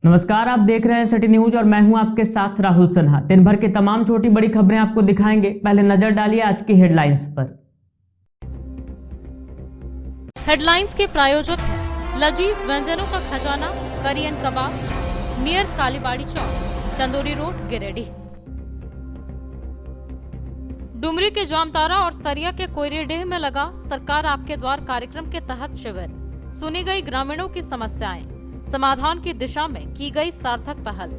नमस्कार, आप देख रहे हैं सिटी न्यूज और मैं हूं आपके साथ राहुल सिन्हा। दिन भर के तमाम छोटी बड़ी खबरें आपको दिखाएंगे। पहले नजर डालिए आज की हेडलाइंस पर। हेडलाइंस के प्रायोजक हैं लजीज व्यंजनों का खजाना करियन कबाब नियर कालीबाड़ी चौक, चंदोरी रोड, गिरिडीह। डुमरी के जामतारा और सरिया के कोयरीडीह में लगा सरकार आपके द्वार कार्यक्रम के तहत शिविर। सुनी गई ग्रामीणों की समस्याएं, समाधान की दिशा में की गई सार्थक पहल।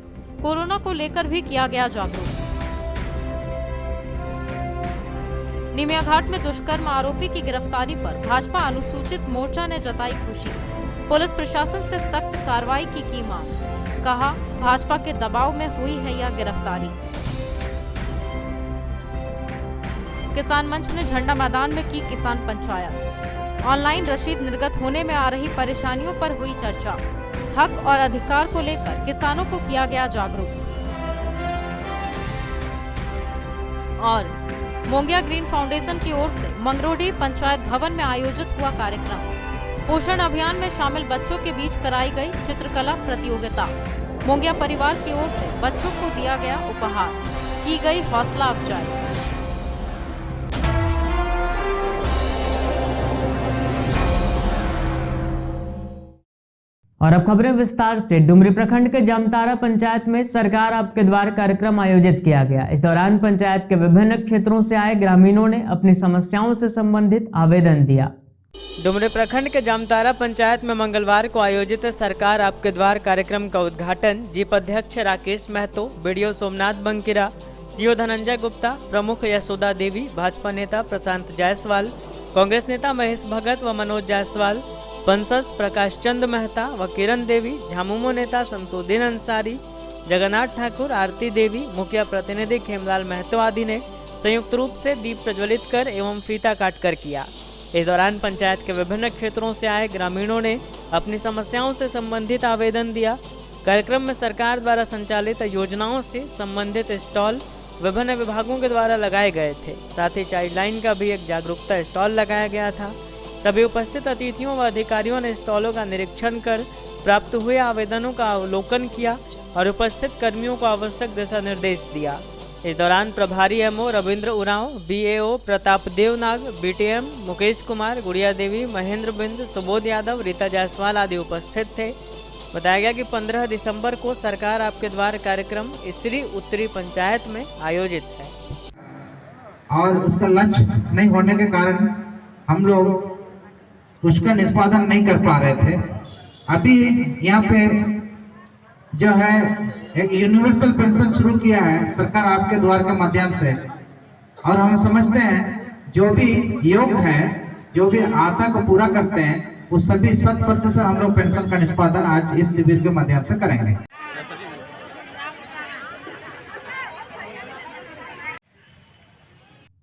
कोरोना को लेकर भी किया गया जागरूक। निमिया घाट में दुष्कर्म आरोपी की गिरफ्तारी पर भाजपा अनुसूचित मोर्चा ने जताई खुशी। पुलिस प्रशासन से सख्त कार्रवाई की मांग। कहा, भाजपा के दबाव में हुई है यह गिरफ्तारी। किसान मंच ने झंडा मैदान में की किसान पंचायत। ऑनलाइन रसीद निर्गत होने में आ रही परेशानियों पर हुई चर्चा। हक और अधिकार को लेकर किसानों को किया गया जागरूक। और मोंगिया ग्रीन फाउंडेशन की ओर से मंगरोडी पंचायत भवन में आयोजित हुआ कार्यक्रम। पोषण अभियान में शामिल बच्चों के बीच कराई गई चित्रकला प्रतियोगिता। मोंगिया परिवार की ओर से बच्चों को दिया गया उपहार, की गई हौसला अफजाई। और अब खबरें विस्तार से। डुमरी प्रखंड के जामतारा पंचायत में सरकार आपके द्वार कार्यक्रम आयोजित किया गया। इस दौरान पंचायत के विभिन्न क्षेत्रों से आए ग्रामीणों ने अपनी समस्याओं से संबंधित आवेदन दिया। डुमरी प्रखंड के जामतारा पंचायत में मंगलवार को आयोजित सरकार आपके द्वार कार्यक्रम का उद्घाटन जीप अध्यक्ष राकेश महतो, बीडीओ सोमनाथ बंकिरा, सीओ धनंजय गुप्ता, प्रमुख यशोदा देवी, भाजपा नेता प्रशांत जायसवाल, कांग्रेस नेता महेश भगत व मनोज जायसवाल, पंसस प्रकाश चंद मेहता व किरण देवी, झामुमो नेता शमसुद्दीन अंसारी, जगन्नाथ ठाकुर, आरती देवी, मुखिया प्रतिनिधि खेमलाल महतो आदि ने संयुक्त रूप से दीप प्रज्वलित कर एवं फीता काट कर किया। इस दौरान पंचायत के विभिन्न क्षेत्रों से आए ग्रामीणों ने अपनी समस्याओं से संबंधित आवेदन दिया। कार्यक्रम में सरकार द्वारा संचालित योजनाओं से संबंधित स्टॉल विभिन्न विभागों के द्वारा लगाए गए थे। साथ ही चाइल्ड लाइन का भी एक जागरूकता स्टॉल लगाया गया था। सभी उपस्थित अतिथियों व अधिकारियों ने स्टॉलों का निरीक्षण कर प्राप्त हुए आवेदनों का अवलोकन किया और उपस्थित कर्मियों को आवश्यक दिशा निर्देश दिया। इस दौरान प्रभारी MO Ravindra Oraon, BAO Pratap Devnag, BTM Mukesh Kumar, Gudiya Devi, Mahendra बिंद, सुबोध यादव, रीता जायसवाल आदि उपस्थित थे। बताया गया कि 15 दिसंबर को सरकार आपके द्वार कार्यक्रम इसरी उत्तरी पंचायत में आयोजित है और उसका लक्ष्य नहीं होने के कारण हम लोग उसका निष्पादन नहीं कर पा रहे थे। अभी यहाँ पे जो है एक यूनिवर्सल पेंशन शुरू किया है सरकार आपके द्वार के माध्यम से, और हम समझते हैं जो भी योग्य है, जो भी आशा को पूरा करते हैं, वो सभी 100% हम लोग पेंशन का निष्पादन आज इस शिविर के माध्यम से करेंगे।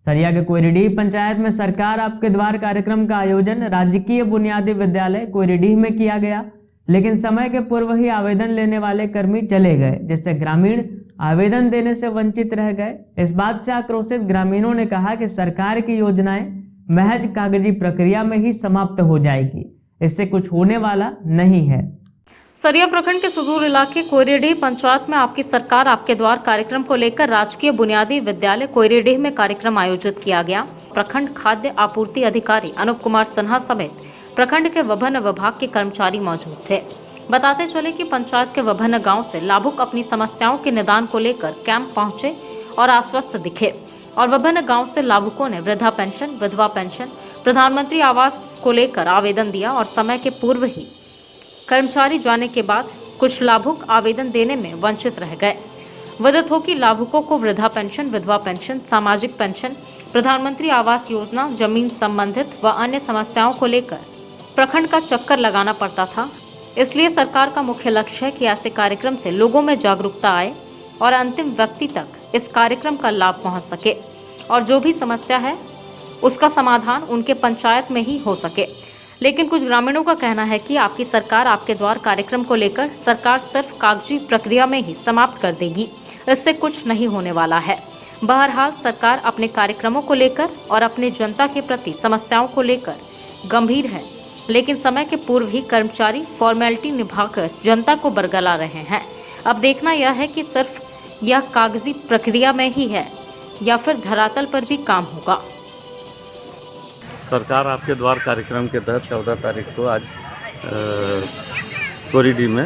सरिया के कोयरीडीह पंचायत में सरकार आपके द्वार कार्यक्रम का आयोजन राजकीय बुनियादी विद्यालय कोयरीडीह में किया गया, लेकिन समय के पूर्व ही आवेदन लेने वाले कर्मी चले गए, जिससे ग्रामीण आवेदन देने से वंचित रह गए। इस बात से आक्रोशित ग्रामीणों ने कहा कि सरकार की योजनाएं महज कागजी प्रक्रिया में ही समाप्त हो जाएगी, इससे कुछ होने वाला नहीं है। सरिया प्रखंड के सुदूर इलाके कोयरीडीह पंचायत में आपकी सरकार आपके द्वार कार्यक्रम को लेकर राजकीय बुनियादी विद्यालय कोयरीडीह में कार्यक्रम आयोजित किया गया। प्रखंड खाद्य आपूर्ति अधिकारी अनूप कुमार सिन्हा समेत प्रखंड के विभिन्न विभाग के कर्मचारी मौजूद थे। बताते चले कि पंचायत के विभिन्न गाँव से लाभुक अपनी समस्याओं के निदान को लेकर कैंप पहुंचे और आश्वस्त दिखे, और विभिन्न गाँव से लाभुकों ने वृद्धा पेंशन, विधवा पेंशन, प्रधानमंत्री आवास को लेकर आवेदन दिया और समय के पूर्व ही कर्मचारी जाने के बाद कुछ लाभुक आवेदन देने में वंचित रह गए। विदित हो कि लाभुकों को वृद्धा पेंशन, विधवा पेंशन, सामाजिक पेंशन, प्रधानमंत्री आवास योजना, जमीन संबंधित व अन्य समस्याओं को लेकर प्रखंड का चक्कर लगाना पड़ता था। इसलिए सरकार का मुख्य लक्ष्य है कि ऐसे कार्यक्रम से लोगों में जागरूकता आए और अंतिम व्यक्ति तक इस कार्यक्रम का लाभ पहुंच सके, और जो भी समस्या है उसका समाधान उनके पंचायत में ही हो सके। लेकिन कुछ ग्रामीणों का कहना है कि आपकी सरकार आपके द्वार कार्यक्रम को लेकर सरकार सिर्फ कागजी प्रक्रिया में ही समाप्त कर देगी, इससे कुछ नहीं होने वाला है। बहरहाल सरकार अपने कार्यक्रमों को लेकर और अपने जनता के प्रति समस्याओं को लेकर गंभीर है लेकिन समय के पूर्व ही कर्मचारी फॉर्मेलिटी निभाकर जनता को बरगला रहे हैं। अब देखना यह है कि सिर्फ यह कागजी प्रक्रिया में ही है या फिर धरातल पर भी काम होगा। सरकार आपके द्वार कार्यक्रम के तहत 14 तारीख को आज कोरीडी में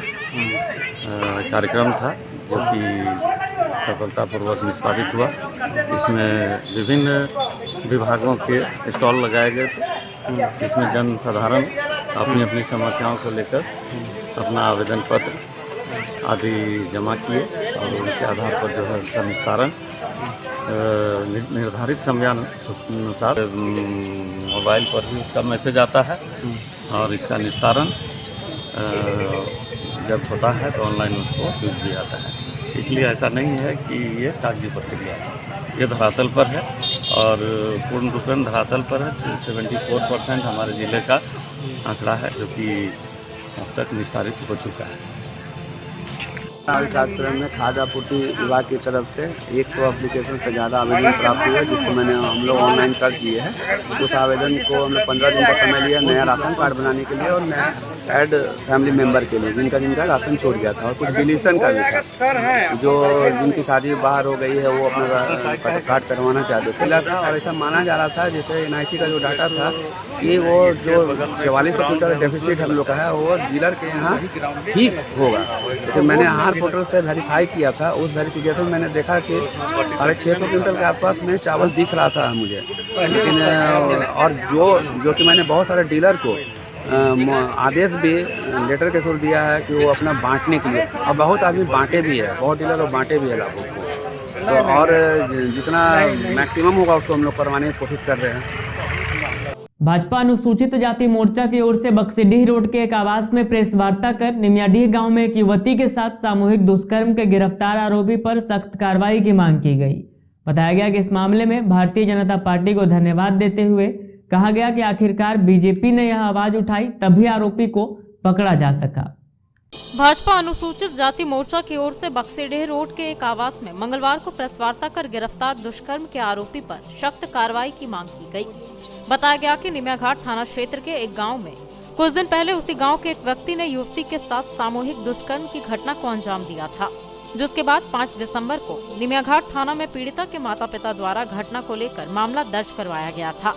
कार्यक्रम था, जो कि सफलतापूर्वक निष्पादित हुआ। इसमें विभिन्न विभागों के स्टॉल लगाए गए थे, जिसमें जन साधारण अपनी अपनी समस्याओं को लेकर अपना आवेदन पत्र आदि जमा किए और उनके आधार पर जो है उसका निस्तारण निर्धारित समयानुसार मोबाइल पर भी उसका मैसेज आता है और इसका निस्तारण जब होता है तो ऑनलाइन उसको भेज दिया जाता है। इसलिए ऐसा नहीं है कि ये कागजी प्रक्रिया है, ये धरातल पर है और पूर्ण रूप से धरातल पर है। 74% हमारे ज़िले का आंकड़ा है, जो कि अब तक निस्तारित हो चुका है। कार्यक्रम में खाद्य आपूर्ति विभाग की तरफ से 100 एप्लीकेशन से ज़्यादा आवेदन प्राप्त हुए, जिसको हम लोग ऑनलाइन कर दिए हैं। उस आवेदन को हम लोग 15 दिन का समय लिया नया राशन कार्ड बनाने के लिए और नया ऐड फैमिली मेंबर के लिए जिनका राशन छूट गया था, और कुछ डिलीशन का भी था। जो जिनकी शादी बाहर हो गई है वो अपना कार्ड करवाना चाहते थे, और ऐसा माना जा रहा था जैसे NIC का जो डाटा था कि वो जो 44% डेफिसिट हम लोग का है वो डीलर के यहाँ ठीक होगा। तो मैंने आहार पोर्टल से वेरीफाई किया था, उस वेरिफिकेशन में मैंने देखा कि 650 क्विंटल के आसपास में चावल दिख रहा था मुझे, लेकिन और जो कि मैंने बहुत सारे डीलर को आदेश भी लेटर के थ्रू दिया है कि वो अपना बांटने के लिए, और बहुत आदमी बांटे भी है, बहुत डीलर और बांटे भी है लाभों को। तो और जितना मैक्सिमम होगा उसको हम लोग करवाने की कोशिश कर रहे हैं। भाजपा अनुसूचित जाति मोर्चा की ओर से बक्सीडीह रोड के एक आवास में प्रेस वार्ता कर निमियाडीह गांव में एक युवती के साथ सामूहिक दुष्कर्म के गिरफ्तार आरोपी पर सख्त कार्रवाई की मांग की गई। बताया गया कि इस मामले में भारतीय जनता पार्टी को धन्यवाद देते हुए कहा गया कि आखिरकार बीजेपी ने यह आवाज उठाई, तभी आरोपी को पकड़ा जा सका। भाजपा अनुसूचित जाति मोर्चा की ओर से बक्सीडीह रोड के एक आवास में मंगलवार को प्रेस वार्ता कर गिरफ्तार दुष्कर्म के आरोपी पर सख्त कार्रवाई की मांग की गई। बताया गया कि निमियाघाट थाना क्षेत्र के एक गांव में कुछ दिन पहले उसी गांव के एक व्यक्ति ने युवती के साथ सामूहिक दुष्कर्म की घटना को अंजाम दिया था, जिसके बाद 5 दिसंबर को निमियाघाट थाना में पीड़िता के माता पिता द्वारा घटना को लेकर मामला दर्ज करवाया गया था।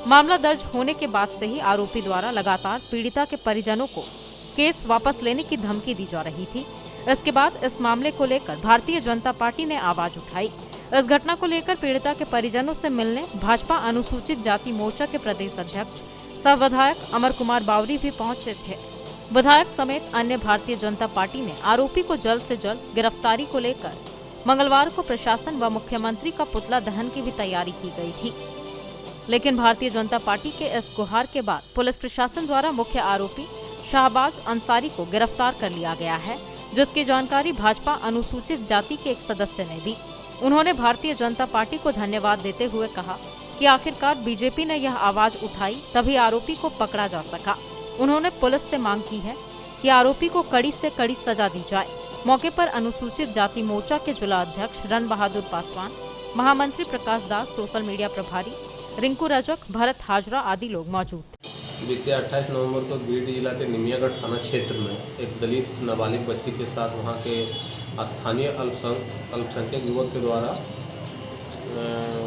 मामला दर्ज होने के बाद से ही आरोपी द्वारा लगातार पीड़िता के परिजनों को केस वापस लेने की धमकी दी जा रही थी। इसके बाद इस मामले को लेकर भारतीय जनता पार्टी ने आवाज उठाई। इस घटना को लेकर पीड़िता के परिजनों से मिलने भाजपा अनुसूचित जाति मोर्चा के प्रदेश अध्यक्ष सह विधायक अमर कुमार बावरी भी पहुंचे थे। विधायक समेत अन्य भारतीय जनता पार्टी ने आरोपी को जल्द से जल्द गिरफ्तारी को लेकर मंगलवार को प्रशासन व मुख्यमंत्री का पुतला दहन की भी तैयारी की गई थी, लेकिन भारतीय जनता पार्टी के इस गुहार के बाद पुलिस प्रशासन द्वारा मुख्य आरोपी शाहबाज अंसारी को गिरफ्तार कर लिया गया है, जिसकी जानकारी भाजपा अनुसूचित जाति के एक सदस्य ने दी। उन्होंने भारतीय जनता पार्टी को धन्यवाद देते हुए कहा कि आखिरकार बीजेपी ने यह आवाज उठाई, तभी आरोपी को पकड़ा जा सका। उन्होंने पुलिस से मांग की है कि आरोपी को कड़ी से कड़ी सजा दी जाए। मौके पर अनुसूचित जाति मोर्चा के जिला अध्यक्ष रण बहादुर पासवान, महामंत्री प्रकाश दास, सोशल मीडिया प्रभारी रिंकू रजक, भरत हाजरा आदि लोग मौजूद थे। बीते 28 नवंबर को गिरिडीह जिला के निमियागढ़ थाना क्षेत्र में एक दलित नाबालिग बच्ची के साथ वहां के स्थानीय अल्पसंख्यक युवक के द्वारा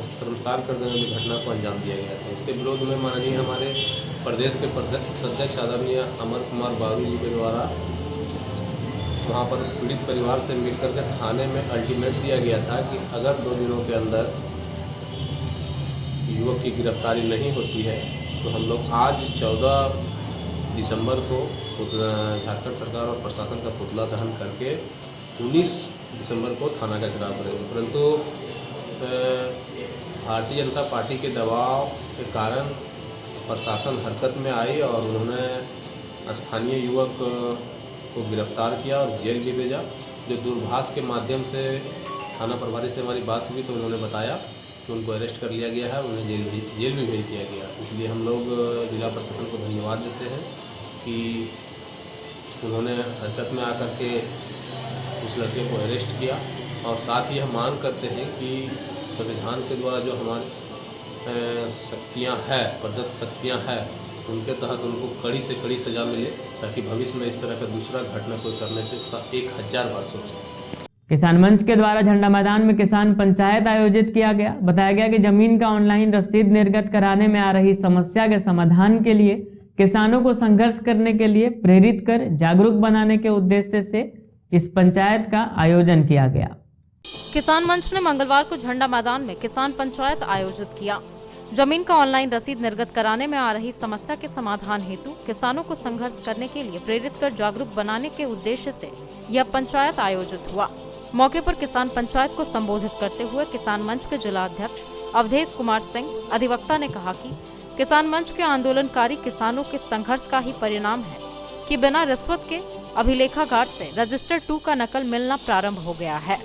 शर्मसार कर देने की घटना को अंजाम दिया गया था। इसके विरोध में माननीय हमारे प्रदेश के अध्यक्ष आदरणीय अमर कुमार बावरी जी के द्वारा वहां पर पीड़ित परिवार से मिलकर के थाने में अल्टीमेट दिया गया था कि अगर 2 दिनों के अंदर युवक की गिरफ्तारी नहीं होती है तो हम लोग आज 14 दिसंबर को झारखंड सरकार और प्रशासन का पुतला दहन करके 19 दिसंबर को थाना का घेराव करेंगे। परंतु भारतीय जनता पार्टी के दबाव के कारण प्रशासन हरकत में आई और उन्होंने स्थानीय युवक को गिरफ्तार किया और जेल भी भेजा। जो दूरभाष के माध्यम से थाना प्रभारी से हमारी बात हुई तो उन्होंने बताया कि उनको अरेस्ट कर लिया गया है, उन्हें जेल भी भेज दिया गया। इसलिए हम लोग जिला प्रशासन को धन्यवाद देते हैं कि उन्होंने हरकत में आकर के उस लड़के को अरेस्ट किया और साथ ही हम मांग करते हैं कि संविधान के द्वारा जो हमारी शक्तियाँ हैं, प्रदत्त शक्तियाँ हैं, उनके तहत उनको कड़ी से कड़ी सज़ा मिले, ताकि भविष्य में इस तरह का दूसरा घटना कोई करने से 1000 बार सोचे। किसान मंच के द्वारा झंडा मैदान में किसान पंचायत आयोजित किया गया। बताया गया कि जमीन का ऑनलाइन रसीद निर्गत कराने में आ रही समस्या के समाधान के लिए किसानों को संघर्ष करने के लिए प्रेरित कर जागरूक बनाने के उद्देश्य से इस पंचायत का आयोजन किया गया। किसान मंच ने मंगलवार को झंडा मैदान में किसान पंचायत आयोजित किया। जमीन का ऑनलाइन रसीद निर्गत कराने में आ रही समस्या के समाधान हेतु किसानों को संघर्ष करने के लिए प्रेरित कर जागरूक बनाने के उद्देश्य से यह पंचायत आयोजित हुआ। मौके पर किसान पंचायत को संबोधित करते हुए किसान मंच के जिला अध्यक्ष अवधेश कुमार सिंह अधिवक्ता ने कहा कि किसान मंच के आंदोलनकारी किसानों के संघर्ष का ही परिणाम है कि बिना रिश्वत के अभिलेखागार से रजिस्टर 2 का नकल मिलना प्रारंभ हो गया है।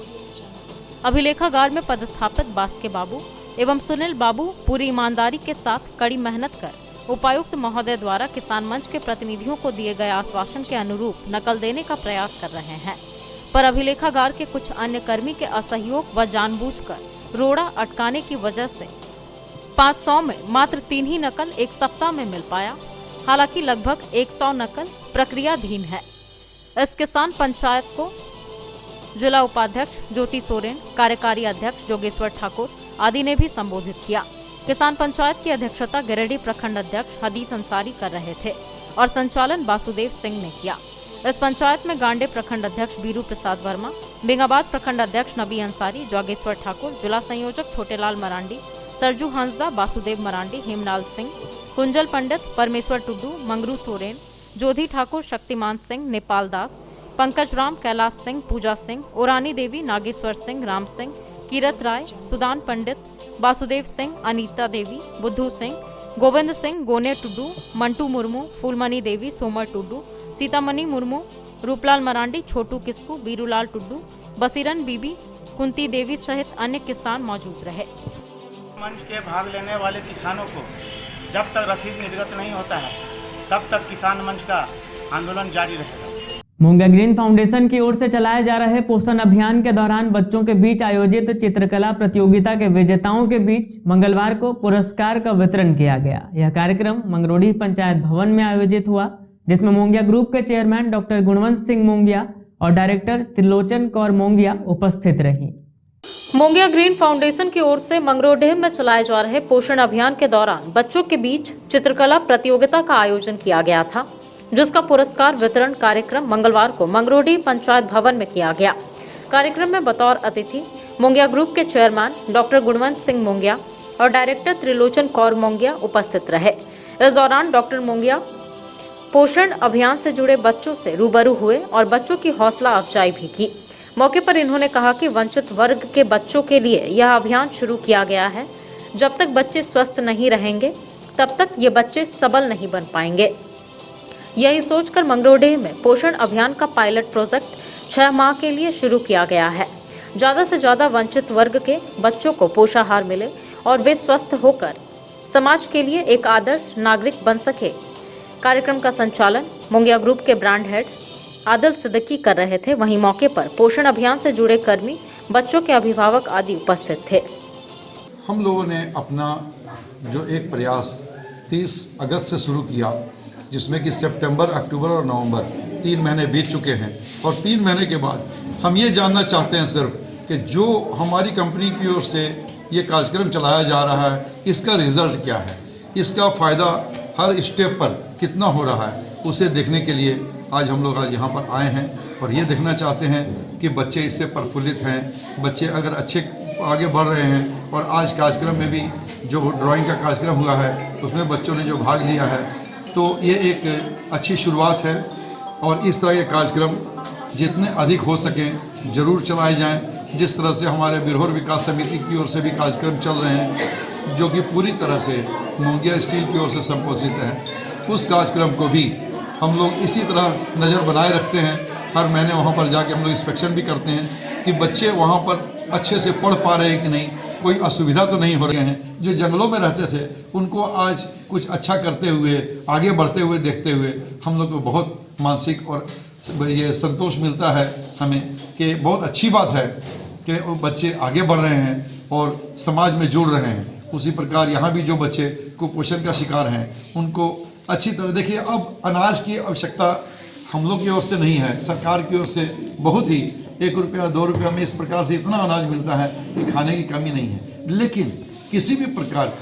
अभिलेखागार में पदस्थापित बास्के बाबू एवं सुनील बाबू पूरी ईमानदारी के साथ कड़ी मेहनत कर उपायुक्त महोदय द्वारा किसान मंच के प्रतिनिधियों को दिए गए आश्वासन के अनुरूप नकल देने का प्रयास कर रहे हैं, पर अभिलेखागार के कुछ अन्य कर्मी के असहयोग व जानबूझकर रोड़ा अटकाने की वजह से 500 में मात्र 3 ही नकल एक सप्ताह में मिल पाया। हालांकि लगभग 100 नकल प्रक्रियाधीन है। इस किसान पंचायत को जिला उपाध्यक्ष ज्योति सोरेन, कार्यकारी अध्यक्ष जोगेश्वर ठाकुर आदि ने भी संबोधित किया। किसान पंचायत की अध्यक्षता गिरिडीह प्रखंड अध्यक्ष हदीस अंसारी कर रहे थे और संचालन वासुदेव सिंह ने किया। इस पंचायत में गांडे प्रखंड अध्यक्ष बीरू प्रसाद वर्मा, बेंगाबाद प्रखंड अध्यक्ष नबी अंसारी, जोगेश्वर ठाकुर, जिला संयोजक छोटेलाल मरांडी, सरजू हंसदा, वासुदेव मरांडी, हेमलाल सिंह, कुंजल पंडित, परमेश्वर टुड्डू, मंगरू सोरेन, जोधी ठाकुर, शक्तिमान सिंह, नेपाल दास, पंकज राम, कैलाश सिंह, पूजा सिंह, ओरानी देवी, नागेश्वर सिंह, राम सिंह, कीरत राय, सुदान पंडित, वासुदेव सिंह, अनीता देवी, बुद्धू सिंह, गोविंद सिंह, गोने टुड्डू, मंटू मुर्मू, फूलमणि देवी, सोमर टुड्डू, सीतामणि मुर्मू, रूपलाल मरांडी, छोटू किस्कू, बीरूलाल टुड्डू, बसीरन बीबी, कुंती देवी सहित अन्य किसान मौजूद रहे। मंच के भाग लेने वाले किसानों को जब तक रसीद निर्गत नहीं होता है तब तक किसान मंच का आंदोलन जारी रहेगा। मूंगा ग्रीन फाउंडेशन की ओर से चलाए जा रहे पोषण अभियान के दौरान बच्चों के बीच आयोजित चित्रकला प्रतियोगिता के विजेताओं के बीच मंगलवार को पुरस्कार का वितरण किया गया। यह कार्यक्रम मंगरोडीह पंचायत भवन में आयोजित हुआ, जिसमें मोंगिया ग्रुप के चेयरमैन डॉक्टर गुणवंत सिंह मोंगिया और डायरेक्टर त्रिलोचन कौर मोंगिया उपस्थित रही। मोंगिया ग्रीन फाउंडेशन की ओर से मंगरोडीह में चलाए जा रहे पोषण अभियान के दौरान बच्चों के बीच चित्रकला प्रतियोगिता का आयोजन किया गया था, जिसका पुरस्कार वितरण कार्यक्रम मंगलवार को मंगरोडीह पंचायत भवन में किया गया। कार्यक्रम में बतौर अतिथि मोंगिया ग्रुप के चेयरमैन डॉक्टर गुणवंत सिंह मोंगिया और डायरेक्टर त्रिलोचन कौर मोंगिया उपस्थित रहे। इस दौरान डॉक्टर मोंगिया पोषण अभियान से जुड़े बच्चों से रूबरू हुए और बच्चों की हौसला अफजाई भी की। मौके पर इन्होंने कहा कि वंचित वर्ग के बच्चों के लिए यह अभियान शुरू किया गया है। जब तक बच्चे स्वस्थ नहीं रहेंगे तब तक ये बच्चे सबल नहीं बन पाएंगे। यही सोचकर मंगरोडीह में पोषण अभियान का पायलट प्रोजेक्ट 6 माह के लिए शुरू किया गया है। ज़्यादा से ज़्यादा वंचित वर्ग के बच्चों को पोषाहार मिले और वे स्वस्थ होकर समाज के लिए एक आदर्श नागरिक बन सके। कार्यक्रम का संचालन मोंगिया ग्रुप के ब्रांड हेड आदिल सिद्दीकी कर रहे थे। वहीं मौके पर पोषण अभियान से जुड़े कर्मी, बच्चों के अभिभावक आदि उपस्थित थे। हम लोगों ने अपना जो एक प्रयास 30 अगस्त से शुरू किया, जिसमें कि सितंबर, अक्टूबर और नवंबर 3 महीने बीत चुके हैं और 3 महीने के बाद हम ये जानना चाहते हैं सिर्फ कि जो हमारी कंपनी की ओर से ये कार्यक्रम चलाया जा रहा है, इसका रिज़ल्ट क्या है, इसका फ़ायदा हर स्टेप पर कितना हो रहा है, उसे देखने के लिए आज हम लोग आज यहाँ पर आए हैं और ये देखना चाहते हैं कि बच्चे इससे प्रफुल्लित हैं, बच्चे अगर अच्छे आगे बढ़ रहे हैं। और आज कार्यक्रम में भी जो ड्राइंग का कार्यक्रम हुआ है उसमें बच्चों ने जो भाग लिया है, तो ये एक अच्छी शुरुआत है और इस तरह के कार्यक्रम जितने अधिक हो सकें ज़रूर चलाए जाएं। जिस तरह से हमारे बिरहोर विकास समिति की ओर से भी कार्यक्रम चल रहे हैं जो कि पूरी तरह से मोंगिया स्टील की ओर से संपोषित है, उस कार्यक्रम को भी हम लोग इसी तरह नज़र बनाए रखते हैं। हर महीने वहाँ पर जाके हम लोग इंस्पेक्शन भी करते हैं कि बच्चे वहाँ पर अच्छे से पढ़ पा रहे हैं कि नहीं, कोई असुविधा तो नहीं हो रहे हैं। जो जंगलों में रहते थे उनको आज कुछ अच्छा करते हुए, आगे बढ़ते हुए देखते हुए हम लोग को बहुत मानसिक और ये संतोष मिलता है हमें कि बहुत अच्छी बात है कि वो बच्चे आगे बढ़ रहे हैं और समाज में जुड़ रहे हैं। उसी प्रकार यहाँ भी जो बच्चे कुपोषण का शिकार हैं उनको अच्छी तरह देखिए, अब अनाज की आवश्यकता हम लोग की ओर से नहीं है, सरकार की ओर से बहुत ही 1 रुपया 2 रुपया में इस प्रकार से इतना अनाज मिलता है कि खाने की कमी नहीं है। लेकिन किसी भी प्रकार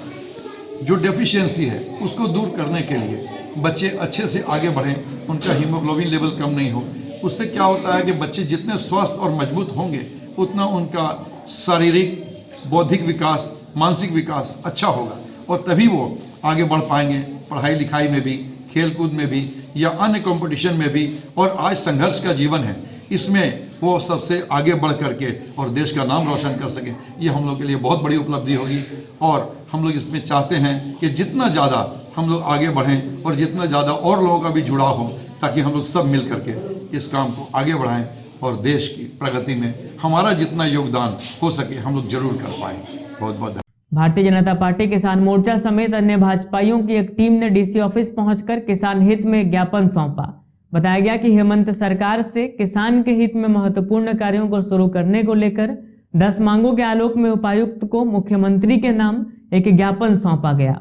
जो डेफिशिएंसी है उसको दूर करने के लिए बच्चे अच्छे से आगे बढ़ें, उनका हीमोग्लोबिन लेवल कम नहीं हो। उससे क्या होता है कि बच्चे जितने स्वस्थ और मजबूत होंगे उतना उनका शारीरिक, बौद्धिक विकास, मानसिक विकास अच्छा होगा और तभी वो आगे बढ़ पाएंगे पढ़ाई लिखाई में भी, खेल कूद में भी या अन्य कंपटीशन में भी। और आज संघर्ष का जीवन है, इसमें वो सबसे आगे बढ़ करके और देश का नाम रोशन कर सकें, ये हम लोग के लिए बहुत बड़ी उपलब्धि होगी। और हम लोग इसमें चाहते हैं कि जितना ज़्यादा हम लोग आगे बढ़ें और जितना ज़्यादा और लोगों का भी जुड़ाव हो, ताकि हम लोग सब मिल करके इस काम को आगे बढ़ाएं और देश की प्रगति में हमारा जितना योगदान हो सके हम लोग जरूर कर पाएँ। बहुत बहुत धन्यवाद। भारतीय जनता पार्टी किसान मोर्चा समेत अन्य भाजपाइयों की एक टीम ने डीसी ऑफिस पहुंचकर किसान हित में ज्ञापन सौंपा। बताया गया कि हेमंत सरकार से किसान के हित में महत्वपूर्ण कार्यों को शुरू करने को लेकर 10 मांगों के आलोक में उपायुक्त को मुख्यमंत्री के नाम एक ज्ञापन सौंपा गया।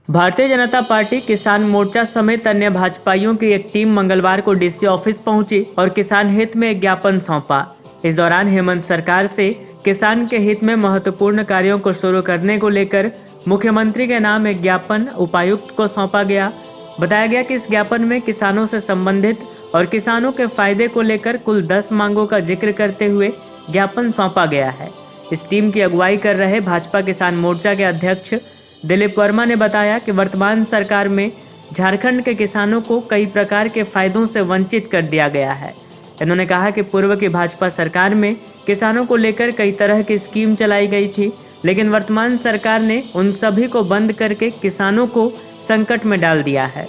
भारतीय जनता पार्टी किसान मोर्चा समेत अन्य भाजपाइयों की एक टीम मंगलवार को डीसी ऑफिस पहुंची और किसान हित में एक ज्ञापन सौंपा। इस दौरान हेमंत सरकार से किसान के हित में महत्वपूर्ण कार्यों को शुरू करने को लेकर मुख्यमंत्री के नाम एक ज्ञापन उपायुक्त को सौंपा गया। बताया गया कि इस ज्ञापन में किसानों से संबंधित और किसानों के फायदे को लेकर कुल 10 मांगों का जिक्र करते हुए ज्ञापन सौंपा गया है। इस टीम की अगुवाई कर रहे भाजपा किसान मोर्चा के अध्यक्ष दिलीप वर्मा ने बताया कि वर्तमान सरकार में झारखंड के किसानों को कई प्रकार के फायदों से वंचित कर दिया गया है। इन्होंने कहा कि पूर्व की भाजपा सरकार में किसानों को लेकर कई तरह की स्कीम चलाई गई थी, लेकिन वर्तमान सरकार ने उन सभी को बंद करके किसानों को संकट में डाल दिया है।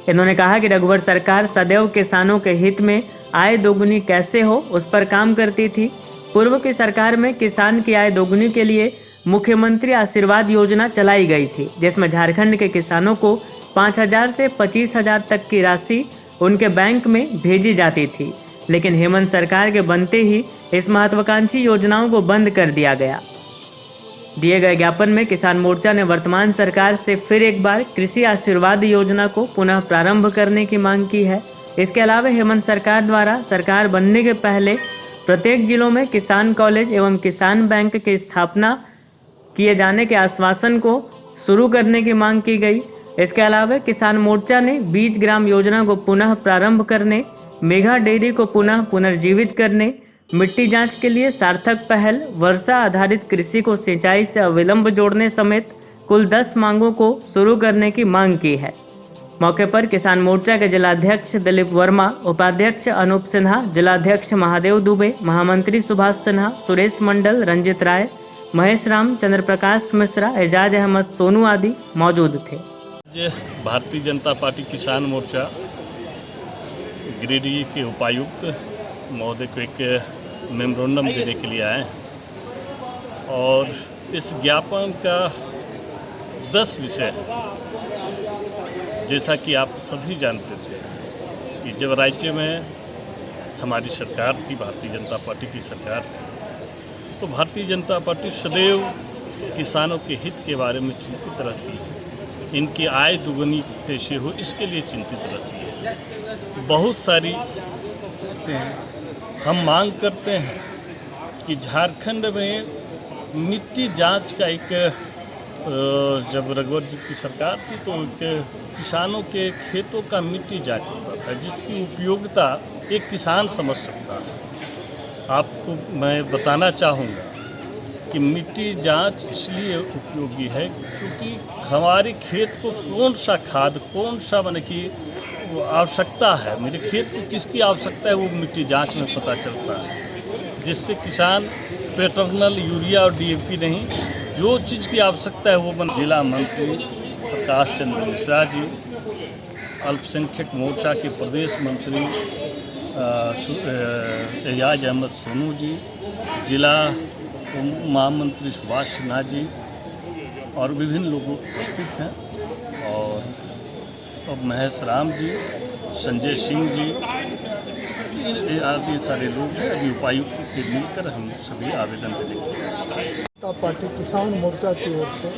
इन्होंने कहा कि रघुवर सरकार सदैव किसानों के हित में आय दोगुनी कैसे हो उस पर काम करती थी। पूर्व की सरकार में किसान की आय दोगुनी के लिए मुख्यमंत्री आशीर्वाद योजना चलाई गई थी, जिसमें झारखंड के किसानों को 5,000 से 25,000 तक की राशि उनके बैंक में भेजी जाती थी। लेकिन हेमंत सरकार के बनते ही इस महत्वाकांक्षी योजनाओं को बंद कर दिया गया। दिए गए ज्ञापन में किसान मोर्चा ने वर्तमान सरकार से फिर एक बार कृषि आशीर्वाद योजना को पुनः प्रारंभ करने की मांग की है। इसके अलावा हेमंत सरकार द्वारा सरकार बनने के पहले प्रत्येक जिलों में किसान कॉलेज एवं किसान बैंक की स्थापना किए जाने के आश्वासन को शुरू करने की मांग की गई। इसके अलावा किसान मोर्चा ने बीज ग्राम योजना को पुनः प्रारंभ करने, मेगा डेयरी को पुनः पुनर्जीवित करने, मिट्टी जांच के लिए सार्थक पहल, वर्षा आधारित कृषि को सिंचाई से अविलंब जोड़ने समेत कुल 10 मांगों को शुरू करने की मांग की है। मौके पर किसान मोर्चा के जिलाध्यक्ष दिलीप वर्मा, उपाध्यक्ष अनूप सिन्हा, जिलाध्यक्ष महादेव दुबे, महामंत्री सुभाष सिन्हा, सुरेश मंडल, रंजित राय, महेश राम, चंद्र प्रकाश मिश्रा, एजाज अहमद सोनू आदि मौजूद थे। भारतीय जनता पार्टी किसान मोर्चा गिरिडीह के उपायुक्त महोदय को एक मेमोरेंडम देने के लिए आए और इस ज्ञापन का 10 विषय है। जैसा कि आप सभी जानते थे कि जब राज्य में हमारी सरकार थी, भारतीय जनता पार्टी की सरकार थी, तो भारतीय जनता पार्टी सदैव किसानों के हित के बारे में चिंतित रहती है, इनकी आय दुगनी कैसे हो इसके लिए चिंतित रहती है। बहुत सारी हम मांग करते हैं कि झारखंड में मिट्टी जांच का एक जब रघुवर जी की सरकार थी तो किसानों के खेतों का मिट्टी जांच होता था, जिसकी उपयोगिता एक किसान समझ सकता है। आपको मैं बताना चाहूँगा कि मिट्टी जांच इसलिए उपयोगी है क्योंकि हमारे खेत को कौन सा खाद, कौन सा माने कि आवश्यकता है, मेरे खेत को किसकी आवश्यकता है, वो मिट्टी जांच में पता चलता है। जिससे किसान पेट्रोनल यूरिया और डीएपी नहीं, जो चीज़ की आवश्यकता है वो जिला मंत्री प्रकाश चंद्र मिश्रा जी, अल्पसंख्यक मोर्चा के प्रदेश मंत्री एजाज अहमद सोनू जी, जिला महामंत्री सुभाष सिन्हा जी और विभिन्न लोग उपस्थित हैं और महेश राम जी, संजय सिंह जी आदि सारे लोग हैं। अभी उपायुक्त से मिलकर हम सभी आवेदन देंगे। पार्टी किसान मोर्चा की ओर से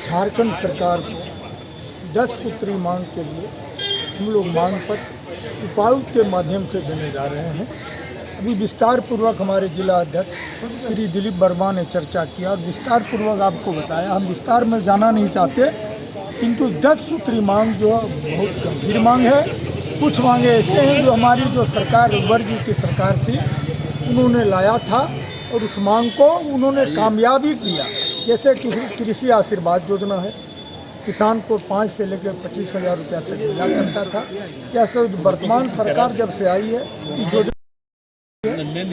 झारखंड सरकार को 10 सूत्री मांग के लिए हम लोग मांग पत्र उपायुक्त के माध्यम से देने जा रहे हैं। अभी विस्तार पूर्वक हमारे जिला अध्यक्ष श्री दिलीप वर्मा ने चर्चा किया और विस्तार पूर्वक आपको बताया। हम विस्तार में जाना नहीं चाहते, किंतु 10 सूत्री मांग जो बहुत गंभीर मांग है। कुछ मांगे ऐसे हैं जो हमारी जो सरकार अकबर जी की सरकार थी उन्होंने लाया था और उस मांग को उन्होंने कामयाबी किया। जैसे कृषि आशीर्वाद योजना है, किसान को 5 से लेकर 25,000 रुपया तक मिला करता था। जैसे वर्तमान सरकार जब से आई है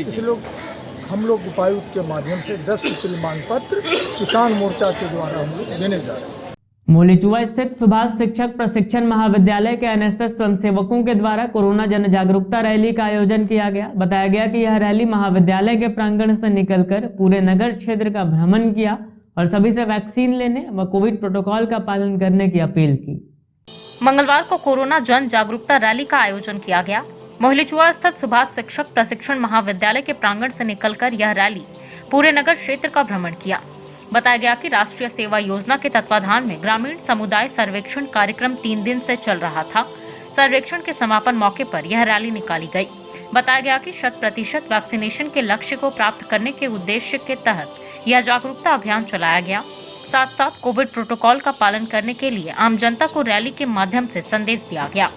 इस लोग हम लोग उपायुक्त के माध्यम से 10 सूत्री मांग पत्र किसान मोर्चा के द्वारा हम लोग देने जा रहे हैं। मौलीचुआ स्थित सुभाष शिक्षक प्रशिक्षण महाविद्यालय के एनएसएस स्वयंसेवकों के द्वारा कोरोना जन जागरूकता रैली का आयोजन किया गया। बताया गया कि यह रैली महाविद्यालय के प्रांगण से निकलकर पूरे नगर क्षेत्र का भ्रमण किया और सभी से वैक्सीन लेने व कोविड प्रोटोकॉल का पालन करने की अपील की। मंगलवार को कोरोना जन जागरूकता रैली का आयोजन किया गया। मोहलीचुआ स्थित सुभाष शिक्षक प्रशिक्षण महाविद्यालय के प्रांगण से निकलकर यह रैली पूरे नगर क्षेत्र का भ्रमण किया। बताया गया कि राष्ट्रीय सेवा योजना के तत्वाधान में ग्रामीण समुदाय सर्वेक्षण कार्यक्रम 3 दिन से चल रहा था। सर्वेक्षण के समापन मौके पर यह रैली निकाली गई। बताया गया कि 100% वैक्सीनेशन के लक्ष्य को प्राप्त करने के उद्देश्य के तहत यह जागरूकता अभियान चलाया गया। साथ साथ कोविड प्रोटोकॉल का पालन करने के लिए आम जनता को रैली के माध्यम से संदेश दिया गया।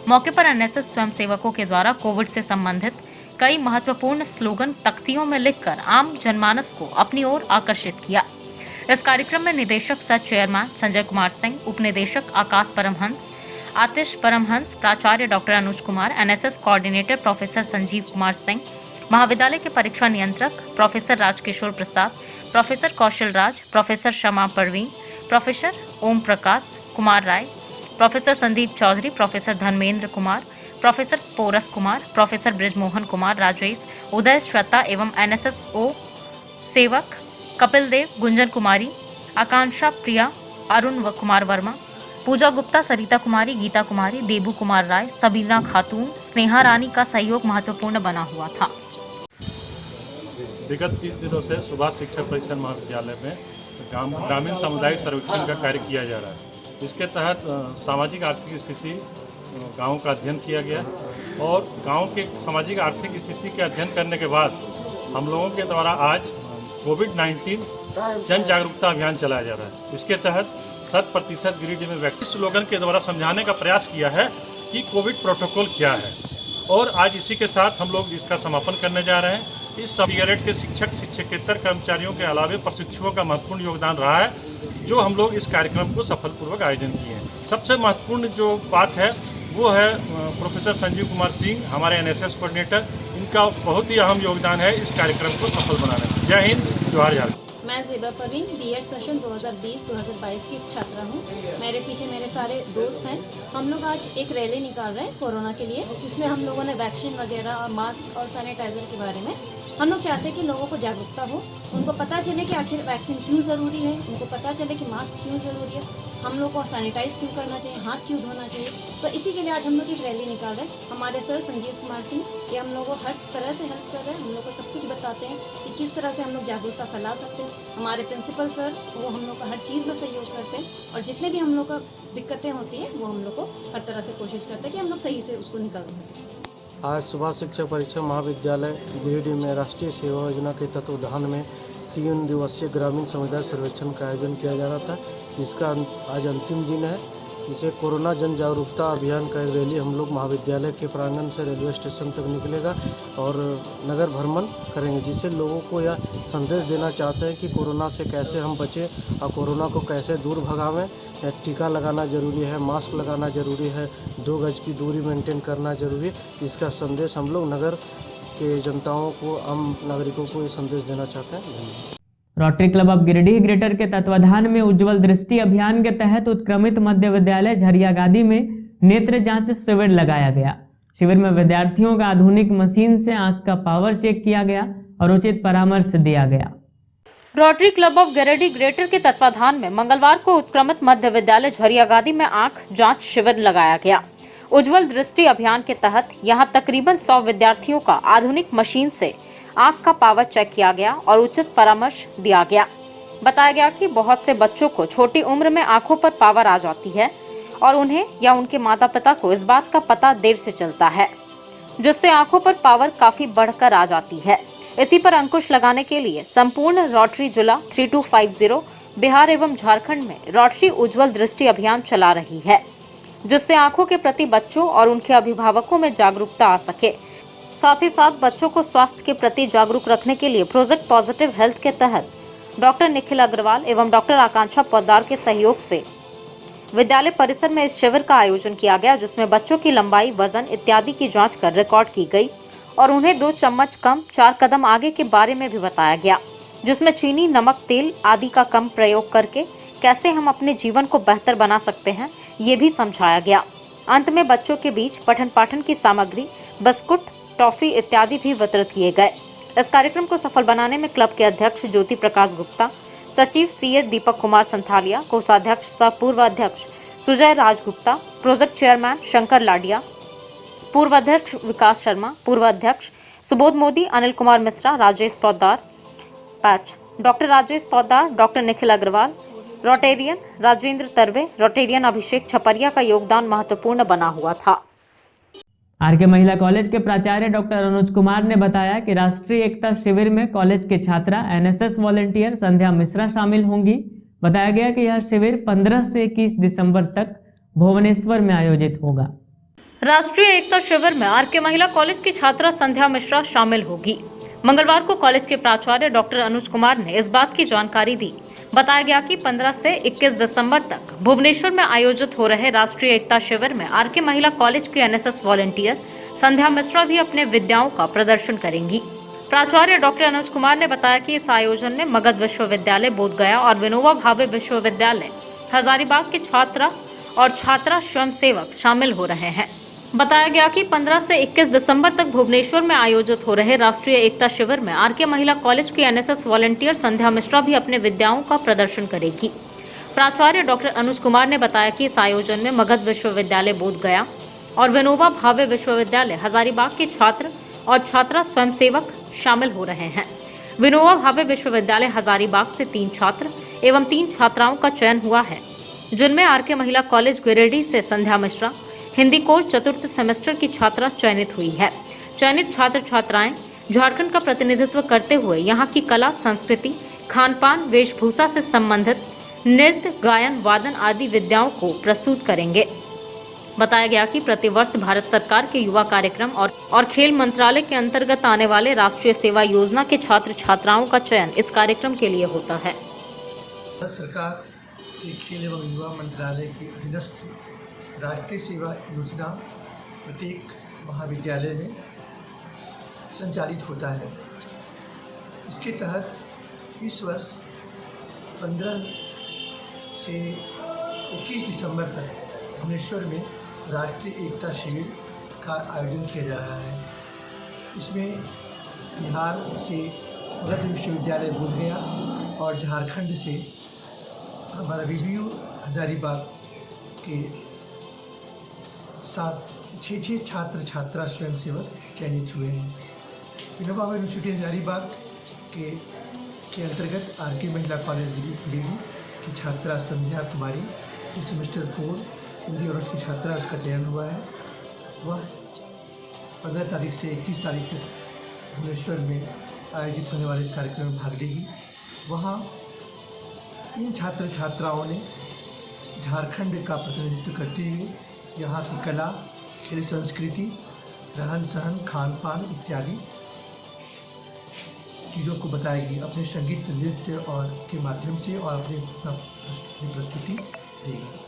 मौके पर एनएसएस स्वयंसेवकों के द्वारा कोविड से संबंधित कई महत्वपूर्ण स्लोगन तख्तियों में लिखकर आम जनमानस को अपनी ओर आकर्षित किया। इस कार्यक्रम में निदेशक सह चेयरमैन संजय कुमार सिंह, उपनिदेशक आकाश परमहंस, आतिश परमहंस, प्राचार्य doctor Anuj Kumar, NSS coordinator professor Sanjeev Kumar Singh, महाविद्यालय के परीक्षा नियंत्रक professor Rajkishore Prasad, professor Kaushal Raj, professor Shama Parveen, professor Om Prakash Kumar Rai, professor Sandeep Chaudhary, professor Dharmendra Kumar, professor Poras Kumar, professor Brijmohan Kumar, Rajesh, Uday Shraddha एवं एनएसएसओ सेवक कपिल देव, गुंजन कुमारी, आकांक्षा प्रिया, अरुण कुमार वर्मा, पूजा गुप्ता, सरिता कुमारी, गीता कुमारी, देबू कुमार राय, सबीना खातून, स्नेहा रानी का सहयोग महत्वपूर्ण बना हुआ था। विगत 3 दिनों से सुभाष शिक्षक प्रशिक्षण महाविद्यालय में ग्रामीण सामुदायिक सर्वेक्षण का कार्य किया जा रहा है। इसके तहत सामाजिक आर्थिक स्थिति गाँव का अध्ययन किया गया और गाँव के सामाजिक आर्थिक स्थिति के अध्ययन करने के बाद हम लोगों के द्वारा आज कोविड-19 जन जागरूकता अभियान चलाया जा रहा है। इसके तहत 100% गिरिडीह में वैक्सीन स्लोगन के द्वारा समझाने का प्रयास किया है कि कोविड प्रोटोकॉल क्या है और आज इसी के साथ हम लोग इसका समापन करने जा रहे हैं। इस बीएड के शिक्षक शिक्षकेतर कर्मचारियों के अलावा प्रशिक्षुओं का महत्वपूर्ण योगदान रहा है, जो हम लोग इस कार्यक्रम को सफलपूर्वक आयोजन किए हैं। सबसे महत्वपूर्ण जो बात है वो है प्रोफेसर संजीव कुमार सिंह, हमारे एनएसएस कोऑर्डिनेटर, इनका बहुत ही अहम योगदान है इस कार्यक्रम को सफल बनाने में। जय हिंद, जोहार झारखंड। मैं ज़ेबा परवीन बीएड सेशन 2020-2022 की छात्रा हूँ। मेरे पीछे मेरे सारे दोस्त हैं। हम लोग आज एक रैली निकाल रहे हैं कोरोना के लिए, जिसमें हम लोगों ने वैक्सीन वगैरह और मास्क और सैनिटाइजर के बारे में हम लोग चाहते हैं कि लोगों को जागरूकता हो, उनको पता चले कि आखिर वैक्सीन क्यों ज़रूरी है, उनको पता चले कि मास्क क्यों ज़रूरी है, हम लोग को सैनिटाइज क्यों करना चाहिए, हाथ क्यों धोना चाहिए। तो इसी के लिए आज हम लोग एक रैली निकाल रहे हैं। हमारे सर संजीव कुमार सिंह ये हम लोग को हर तरह से हेल्प कर रहे हैं। हम लोग को सब कुछ बताते हैं कि किस तरह से हम लोग जागरूकता फैला सकते हैं। हमारे प्रिंसिपल सर वो हम लोग का हर चीज़ में सहयोग करते हैं और जितने भी हम लोग का दिक्कतें होती हैं वो हम लोग को हर तरह से कोशिश करते हैं कि हम लोग सही से उसको निकाल सकें। आज सुभाष शिक्षक परीक्षा महाविद्यालय गिरिडीह में राष्ट्रीय सेवा योजना के तत्वाधान में 3 दिवसीय ग्रामीण समुदाय सर्वेक्षण का आयोजन किया जा रहा था, जिसका आज अंतिम दिन है। इसे कोरोना जन जागरूकता अभियान का एक रैली हम लोग महाविद्यालय के प्रांगण से रेलवे स्टेशन तक निकलेगा और नगर भ्रमण करेंगे, जिससे लोगों को यह संदेश देना चाहते हैं कि कोरोना से कैसे हम बचें और कोरोना को कैसे दूर भगावें। टीका लगाना ज़रूरी है, मास्क लगाना ज़रूरी है, 2 गज की दूरी मेंटेन करना ज़रूरी है। इसका संदेश हम लोग नगर के जनताओं को, आम नागरिकों को ये संदेश देना चाहते हैं। Rotary club of Giridih greater के तत्वाधान में उज्जवल दृष्टि अभियान के तहत उत्क्रमित मध्य विद्यालय झरियागादी में नेत्र जांच शिविर लगाया गया। शिविर में विद्यार्थियों का आधुनिक मशीन से आंख का पावर चेक किया गया और उचित परामर्श दिया गया। Rotary club of Giridih greater के तत्वाधान में मंगलवार को उत्क्रमित मध्य विद्यालय झरियागादी में आंख जांच शिविर लगाया गया। उज्जवल दृष्टि अभियान के तहत यहां तकरीबन 100 विद्यार्थियों का आधुनिक मशीन से आंख का पावर चेक किया गया और उचित परामर्श दिया गया। बताया गया कि बहुत से बच्चों को छोटी उम्र में आंखों पर पावर आ जाती है और उन्हें या उनके माता पिता को इस बात का पता देर से चलता है, जिससे आंखों पर पावर काफी बढ़कर आ जाती है। इसी पर अंकुश लगाने के लिए संपूर्ण रोटरी जिला 3250 बिहार एवं झारखंड में रोटरी उज्जवल दृष्टि अभियान चला रही है, जिससे आंखों के प्रति बच्चों और उनके अभिभावकों में जागरूकता आ सके। साथ ही साथ बच्चों को स्वास्थ्य के प्रति जागरूक रखने के लिए प्रोजेक्ट पॉजिटिव हेल्थ के तहत डॉक्टर निखिल अग्रवाल एवं डॉक्टर आकांक्षा पोद्दार के सहयोग से विद्यालय परिसर में इस शिविर का आयोजन किया गया, जिसमें बच्चों की लंबाई, वजन इत्यादि की जांच कर रिकॉर्ड की गई और उन्हें 2 चम्मच कम 4 कदम आगे के बारे में भी बताया गया, जिसमें चीनी, नमक, तेल आदि का कम प्रयोग करके कैसे हम अपने जीवन को बेहतर बना सकते हैं, ये भी समझाया गया। अंत में बच्चों के बीच पठन पाठन की सामग्री, बिस्कुट, टॉफी इत्यादि भी वितरित किए गए। इस कार्यक्रम को सफल बनाने में क्लब के अध्यक्ष ज्योति प्रकाश गुप्ता, सचिव सीए दीपक कुमार संथालिया, कोषाध्यक्ष तथा पूर्व अध्यक्ष सुजय राज गुप्ता, प्रोजेक्ट चेयरमैन शंकर लाडिया, पूर्व अध्यक्ष विकास शर्मा, पूर्व अध्यक्ष सुबोध मोदी, अनिल कुमार मिश्रा, राजेश पोद्दार, पैच doctor Rajesh Poddar, doctor Nikhil Agarwal, Rotarian Rajendra Tarwe, Rotarian Abhishek Chhapariya का योगदान महत्वपूर्ण बना हुआ था। आरके महिला कॉलेज के प्राचार्य डॉक्टर अनुज कुमार ने बताया कि राष्ट्रीय एकता शिविर में कॉलेज के छात्रा एनएसएस वॉलंटियर संध्या मिश्रा शामिल होंगी। बताया गया कि यह शिविर 15 से 21 दिसंबर तक भुवनेश्वर में आयोजित होगा। राष्ट्रीय एकता शिविर में आरके महिला कॉलेज की छात्रा संध्या मिश्रा शामिल होगी। मंगलवार को कॉलेज के प्राचार्य डॉक्टर अनुज कुमार ने इस बात की जानकारी दी। बताया गया कि 15 से 21 दिसंबर तक भुवनेश्वर में आयोजित हो रहे राष्ट्रीय एकता शिविर में आरके महिला कॉलेज की एनएसएस वॉलंटियर संध्या मिश्रा भी अपने विद्याओं का प्रदर्शन करेंगी। प्राचार्य डॉक्टर अनुज कुमार ने बताया कि इस आयोजन में मगध विश्वविद्यालय बोधगया और विनोबा भावे विश्वविद्यालय हजारीबाग के छात्रा और छात्रा स्वयंसेवक शामिल हो रहे हैं। बताया गया कि 15 से 21 दिसंबर तक भुवनेश्वर में आयोजित हो रहे राष्ट्रीय एकता शिविर में आरके महिला कॉलेज की एनएसएस वॉलंटियर संध्या मिश्रा भी अपने विद्याओं का प्रदर्शन करेगी। प्राचार्य डॉक्टर अनुज कुमार ने बताया कि इस आयोजन में मगध विश्वविद्यालय बोधगया और विनोबा भावे विश्वविद्यालय हजारीबाग के छात्र और छात्रा स्वयंसेवक शामिल हो रहे हैं। विनोबा भावे विश्वविद्यालय हजारीबाग से 3 छात्र एवं 3 छात्राओं का चयन हुआ है, जिनमें आरके महिला कॉलेज गिरिडीह से Sandhya Mishra Hindi course 4th semester की छात्रा चयनित हुई है। चयनित छात्र छात्राएं झारखंड का प्रतिनिधित्व करते हुए यहाँ की कला, संस्कृति, खान पान, वेशभूषा से संबंधित नृत्य, गायन, वादन आदि विद्याओं को प्रस्तुत करेंगे। बताया गया कि प्रतिवर्ष भारत सरकार के युवा कार्यक्रम और खेल मंत्रालय के अंतर्गत आने वाले राष्ट्रीय सेवा योजना के छात्र छात्राओं का चयन इस कार्यक्रम के लिए होता है। भारत सरकार के खेल एवं युवा मंत्रालय के अधीनस्थ राष्ट्रीय सेवा योजना प्रत्येक महाविद्यालय में संचालित होता है। इसके तहत इस वर्ष 15 से 21 दिसंबर तक भुवनेश्वर में राष्ट्रीय एकता शिविर का आयोजन किया जा रहा है। इसमें बिहार से मगध विश्वविद्यालय बोधगया और झारखंड से हमारा VBU हजारीबाग के 6 छात्र छात्रा स्वयंसेवक चयनित हुए हैं। विनोबा भावे यूनिवर्सिटी हजारीबाग के अंतर्गत आरके महिला कॉलेज गिरिडीह की छात्रा संध्या कुमारी की सेमेस्टर 4 हिंदी ऑनर्स की छात्रा, उसका चयन हुआ है। वह 15 तारीख से 21 तारीख तक भुवनेश्वर में आयोजित होने वाले इस कार्यक्रम में भाग लेगी। वहाँ इन छात्र छात्राओं ने झारखंड का प्रतिनिधित्व करते हुए यहाँ की कला, खेल, संस्कृति, रहन सहन, खान पान इत्यादि चीज़ों को बताएगी अपने संगीत, नृत्य और के माध्यम से और अपनी प्रस्तुति देगी।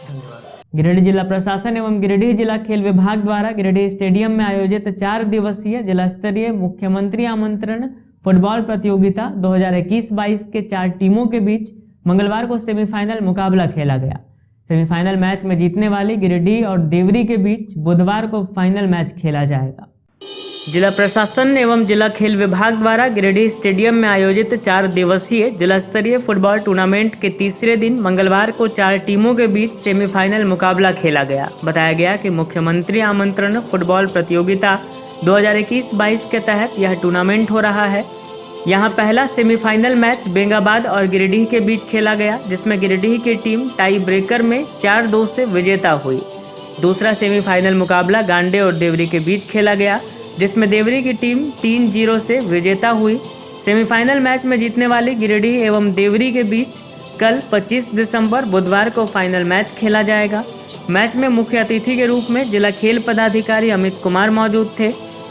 धन्यवाद। गिरिडीह जिला प्रशासन एवं गिरिडीह जिला खेल विभाग द्वारा गिरिडीह स्टेडियम में आयोजित 4 दिवसीय जिला स्तरीय मुख्यमंत्री आमंत्रण फुटबॉल प्रतियोगिता 2021-22 के 4 टीमों के बीच मंगलवार को सेमीफाइनल मुकाबला खेला गया। सेमीफाइनल मैच में जीतने वाली गिरिडीह और देवरी के बीच बुधवार को फाइनल मैच खेला जाएगा। जिला प्रशासन एवं जिला खेल विभाग द्वारा गिरिडीह स्टेडियम में आयोजित 4 दिवसीय जिला स्तरीय फुटबॉल टूर्नामेंट के तीसरे दिन मंगलवार को 4 टीमों के बीच सेमीफाइनल मुकाबला खेला गया। बताया गया कि मुख्यमंत्री आमंत्रण फुटबॉल प्रतियोगिता 2021-22 के तहत यह टूर्नामेंट हो रहा है। यहाँ पहला सेमीफाइनल मैच बेंगाबाद और गिरिडीह के बीच खेला गया, जिसमें गिरिडीह की टीम टाई ब्रेकर में 4-2 से विजेता हुई। दूसरा सेमीफाइनल मुकाबला गांडे और देवरी के बीच खेला गया, जिसमें देवरी की टीम 3-0 से विजेता हुई। सेमीफाइनल मैच में जीतने वाली गिरिडीह एवं देवरी के बीच कल 25 दिसंबर बुधवार को फाइनल मैच खेला जाएगा। मैच में मुख्य अतिथि के रूप में जिला खेल पदाधिकारी अमित कुमार मौजूद थे।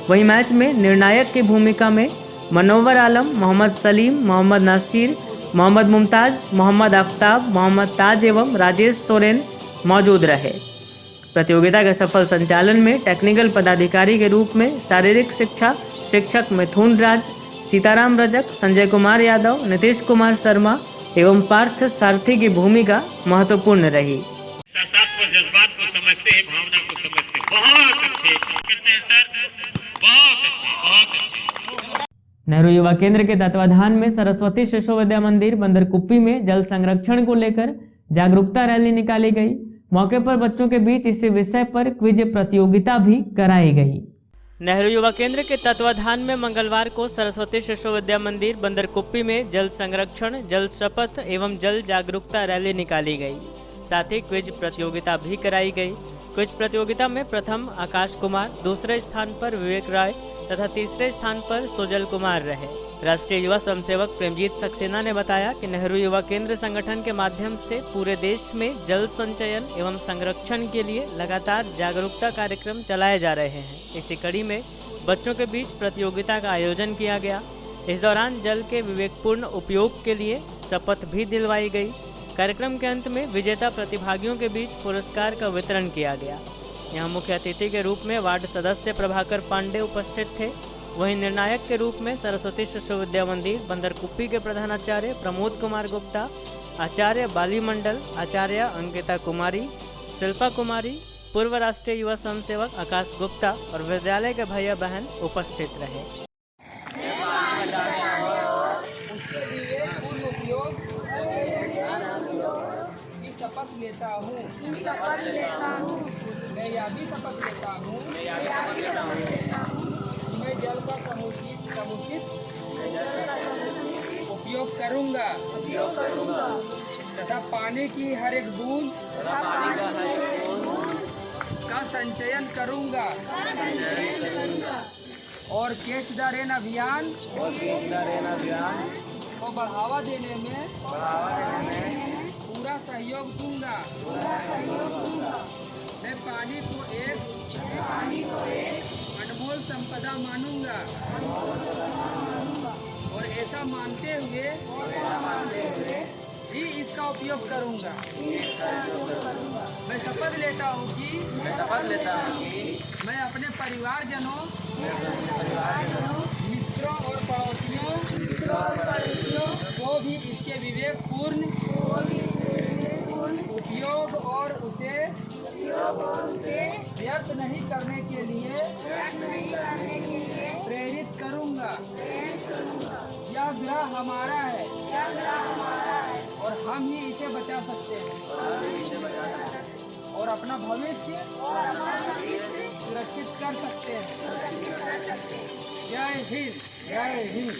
वहीं मैच में निर्णायक की भूमिका में मनोवर आलम, मोहम्मद सलीम, मोहम्मद नासिर, मोहम्मद मुमताज, मोहम्मद आफ्ताब, मोहम्मद ताज एवं राजेश सोरेन मौजूद रहे। प्रतियोगिता के सफल संचालन में टेक्निकल पदाधिकारी के रूप में शारीरिक शिक्षा शिक्षक मिथुन राज, सीताराम रजक, संजय कुमार यादव, नीतीश कुमार शर्मा एवं पार्थ सारथी की भूमिका महत्वपूर्ण रही। जज्बात को समझते हैं, भावना को समझते हैं। बहुत अच्छे कहते हैं सर, बहुत अच्छे। नेहरू युवा केंद्र के तत्वाधान में सरस्वती शिशु विद्या मंदिर बंदरकुप्पी में जल संरक्षण को लेकर जागरूकता रैली निकाली गई। मौके पर बच्चों के बीच इसी विषय पर क्विज प्रतियोगिता भी कराई गई। नेहरू युवा केंद्र के तत्वाधान में मंगलवार को सरस्वती शिशु विद्या मंदिर बंदरकुप्पी में जल संरक्षण, जल शपथ एवं जल जागरूकता रैली निकाली गई। साथ ही क्विज प्रतियोगिता भी कराई गई। क्विज प्रतियोगिता में प्रथम आकाश कुमार, दूसरे स्थान पर विवेक राय तथा तीसरे स्थान पर सुजल कुमार रहे। राष्ट्रीय युवा स्वयंसेवक प्रेमजीत सक्सेना ने बताया कि नेहरू युवा केंद्र संगठन के माध्यम से पूरे देश में जल संचयन एवं संरक्षण के लिए लगातार जागरूकता कार्यक्रम चलाए जा रहे हैं। इसी कड़ी में बच्चों के बीच प्रतियोगिता का आयोजन किया गया। इस दौरान जल के विवेकपूर्ण उपयोग के लिए शपथ भी दिलवाई गई। कार्यक्रम के अंत में विजेता प्रतिभागियों के बीच पुरस्कार का वितरण किया गया। यहाँ मुख्य अतिथि के रूप में वार्ड सदस्य प्रभाकर पांडे उपस्थित थे। वहीं निर्णायक के रूप में सरस्वती शिशु विद्या मंदिर बंदरकुप्पी के प्रधानाचार्य प्रमोद कुमार गुप्ता, आचार्य बाली मंडल, आचार्य अंकिता कुमारी, शिल्पा कुमारी, पूर्व राष्ट्रीय युवा स्वयंसेवक आकाश गुप्ता और विद्यालय के भैया बहन उपस्थित रहे। शपथ लेता हूँ, मैं यह भी शपथ लेता हूँ, मैं जल का समुचित उपयोग करूँगा तथा पानी की हर एक बूंद का संचयन करूँगा और कैच द रेन अभियान को बढ़ावा देने में पूरा सहयोग दूंगा। मैं पानी को एक अनमोल संपदा मानूंगा और ऐसा मानते हुए भी इसका उपयोग करूंगा। मैं शपथ लेता हूँ कि मैं अपने परिवारजनों, मित्रों और पड़ोसियों को भी इसके विवेकपूर्ण उपयोग और उसे व्यर्थ नहीं करने के लिए प्रेरित करूंगा। यह ग्रह हमारा है और हम ही इसे बचा सकते हैं और अपना भविष्य सुरक्षित कर सकते हैं। जय हिंद, जय हिंद।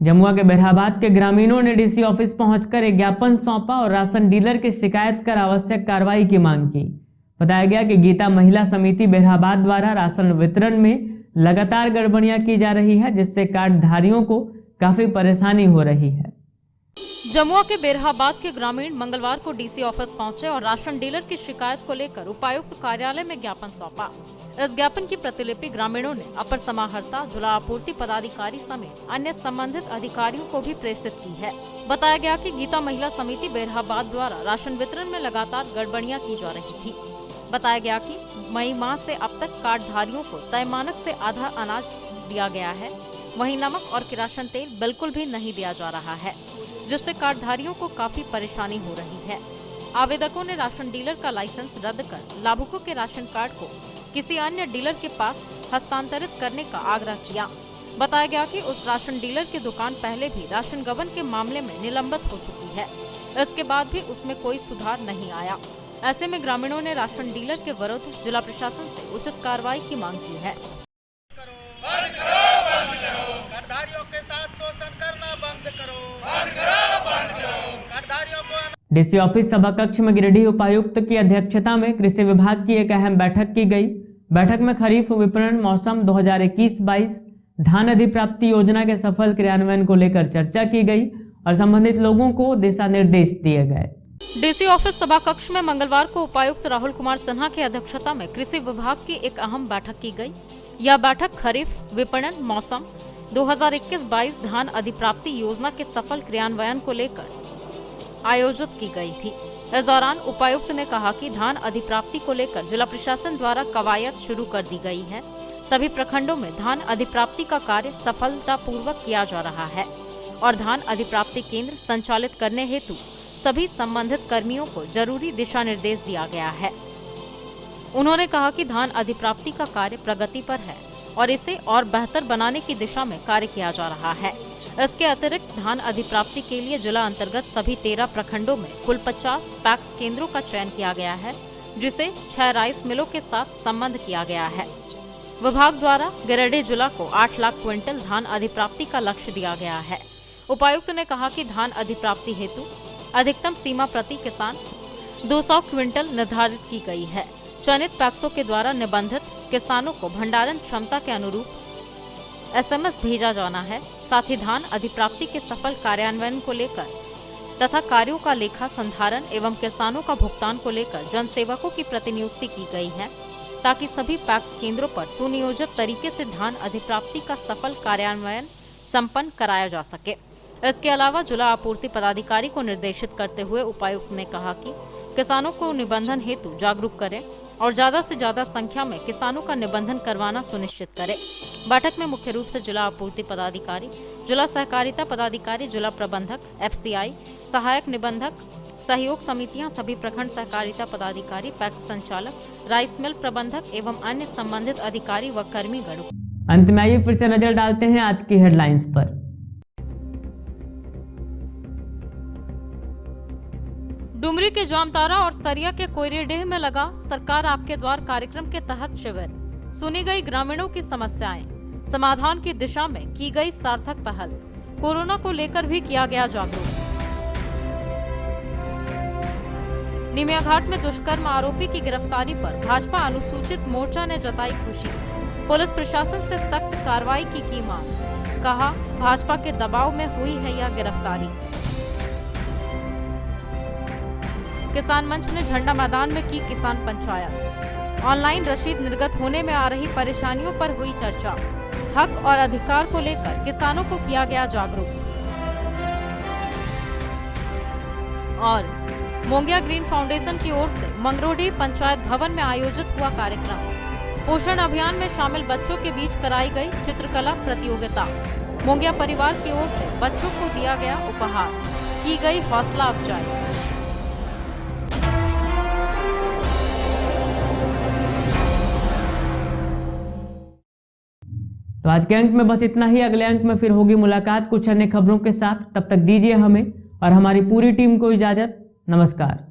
जमुआ के बेरहाबाद के ग्रामीणों ने डीसी ऑफिस पहुंचकर एक ज्ञापन सौंपा और राशन डीलर की शिकायत कर आवश्यक कार्रवाई की मांग की। बताया गया कि गीता महिला समिति बेरहाबाद द्वारा राशन वितरण में लगातार गड़बड़ियां की जा रही है, जिससे कार्डधारियों को काफी परेशानी हो रही है। जमुआ के बेरहाबाद के ग्रामीण मंगलवार को डीसी ऑफिस पहुंचे और राशन डीलर की शिकायत को लेकर उपायुक्त कार्यालय में ज्ञापन सौंपा। इस ज्ञापन की प्रतिलिपि ग्रामीणों ने अपर समाहर्ता, जिला आपूर्ति पदाधिकारी समेत अन्य संबंधित अधिकारियों को भी प्रेषित की है। बताया गया कि गीता महिला समिति बेरहाबाद द्वारा राशन वितरण में लगातार गड़बड़ियां की जा रही थी। बताया गया कि मई माह से अब तक कार्डधारियों को तय मानक से आधा अनाज दिया गया है। वहीं नमक और किरासन तेल बिल्कुल भी नहीं दिया जा रहा है, जिससे कार्डधारियों को काफी परेशानी हो रही है। आवेदकों ने राशन डीलर का लाइसेंस रद्द कर लाभुकों के राशन कार्ड को किसी अन्य डीलर के पास हस्तांतरित करने का आग्रह किया। बताया गया कि उस राशन डीलर की दुकान पहले भी राशन गबन के मामले में निलंबित हो चुकी है। इसके बाद भी उसमें कोई सुधार नहीं आया। ऐसे में ग्रामीणों ने राशन डीलर के विरुद्ध जिला प्रशासन से उचित कार्रवाई की मांग की है। कार्डधारियों के साथ शोषण डीसी ऑफिस सभा कक्ष में गिरिडीह उपायुक्त की अध्यक्षता में कृषि विभाग की एक अहम बैठक की गई। बैठक में खरीफ विपणन मौसम 2021-22 धान अधिप्राप्ति योजना के सफल क्रियान्वयन को लेकर चर्चा की गई और संबंधित लोगों को दिशा निर्देश दिए गए। डीसी ऑफिस सभा कक्ष में मंगलवार को उपायुक्त राहुल कुमार सिन्हा की अध्यक्षता में कृषि विभाग की एक अहम बैठक की गई। यह बैठक खरीफ विपणन मौसम 2021-22 धान अधिप्राप्ति योजना के सफल क्रियान्वयन को लेकर आयोजित की गई थी। इस दौरान उपायुक्त ने कहा कि धान अधिप्राप्ति को लेकर जिला प्रशासन द्वारा कवायद शुरू कर दी गई है। सभी प्रखंडों में धान अधिप्राप्ति का कार्य सफलतापूर्वक किया जा रहा है और धान अधिप्राप्ति केंद्र संचालित करने हेतु सभी संबंधित कर्मियों को जरूरी दिशा निर्देश दिया गया है। उन्होंने कहा कि धान अधिप्राप्ति का कार्य प्रगति पर है और इसे और बेहतर बनाने की दिशा में कार्य किया जा रहा है। इसके अतिरिक्त धान अधिप्राप्ति के लिए जिला अंतर्गत सभी 13 प्रखंडों में कुल 50 पैक्स केंद्रों का चयन किया गया है, जिसे 6 राइस मिलों के साथ संबंध किया गया है। विभाग द्वारा गिरिडीह जिला को 8 लाख क्विंटल धान अधिप्राप्ति का लक्ष्य दिया गया है। उपायुक्त ने कहा कि धान अधिप्राप्ति हेतु अधिकतम सीमा प्रति किसान 200 क्विंटल निर्धारित की गई है। चयनित पैक्सों के द्वारा निबंधित किसानों को भंडारण क्षमता के अनुरूप SMS भेजा जाना है। साथ ही धान अधिप्राप्ति के सफल कार्यान्वयन को लेकर तथा कार्यों का लेखा संधारण एवं किसानों का भुगतान को लेकर जनसेवकों की प्रतिनियुक्ति की गई है, ताकि सभी पैक्स केंद्रों पर सुनियोजित तरीके से धान अधिप्राप्ति का सफल कार्यान्वयन संपन्न कराया जा सके। इसके अलावा जिला आपूर्ति पदाधिकारी को निर्देशित करते हुए उपायुक्त ने कहा कि किसानों को निबंधन हेतु जागरूक करें और ज्यादा से ज्यादा संख्या में किसानों का निबंधन करवाना सुनिश्चित करें। बैठक में मुख्य रूप से जिला आपूर्ति पदाधिकारी, जिला सहकारिता पदाधिकारी, जिला प्रबंधक, FCI, सहायक निबंधक, सहयोग समितियां, सभी प्रखंड सहकारिता पदाधिकारी, पैक्स संचालक, राइस मिल प्रबंधक एवं अन्य संबंधित अधिकारी व कर्मीगण। अंत में आइए फिर से नजर डालते हैं आज की हेडलाइंस पर। डुमरी के जामतारा और सरिया के कोयरीडीह में लगा सरकार आपके द्वार कार्यक्रम के तहत शिविर। सुनी गई ग्रामीणों की समस्याएं, समाधान की दिशा में की गई सार्थक पहल। कोरोना को लेकर भी किया गया जागरूक। निमियाघाट में दुष्कर्म आरोपी की गिरफ्तारी पर भाजपा अनुसूचित मोर्चा ने जताई खुशी। पुलिस प्रशासन से सख्त कार्रवाई की मांग। कहा, भाजपा के दबाव में हुई है यह गिरफ्तारी। किसान मंच ने झंडा मैदान में की किसान पंचायत। ऑनलाइन रसीद निर्गत होने में आ रही परेशानियों पर हुई चर्चा। हक और अधिकार को लेकर किसानों को किया गया जागरूक। और मोंगिया ग्रीन फाउंडेशन की ओर से मंगरोडी पंचायत भवन में आयोजित हुआ कार्यक्रम। पोषण अभियान में शामिल बच्चों के बीच कराई गई चित्रकला प्रतियोगिता। मोंगिया परिवार की ओर से बच्चों को दिया गया उपहार, की गई हौसला अफजाई। तो आज के अंक में बस इतना ही। अगले अंक में फिर होगी मुलाकात कुछ अन्य खबरों के साथ। तब तक दीजिए हमें और हमारी पूरी टीम को इजाजत। नमस्कार।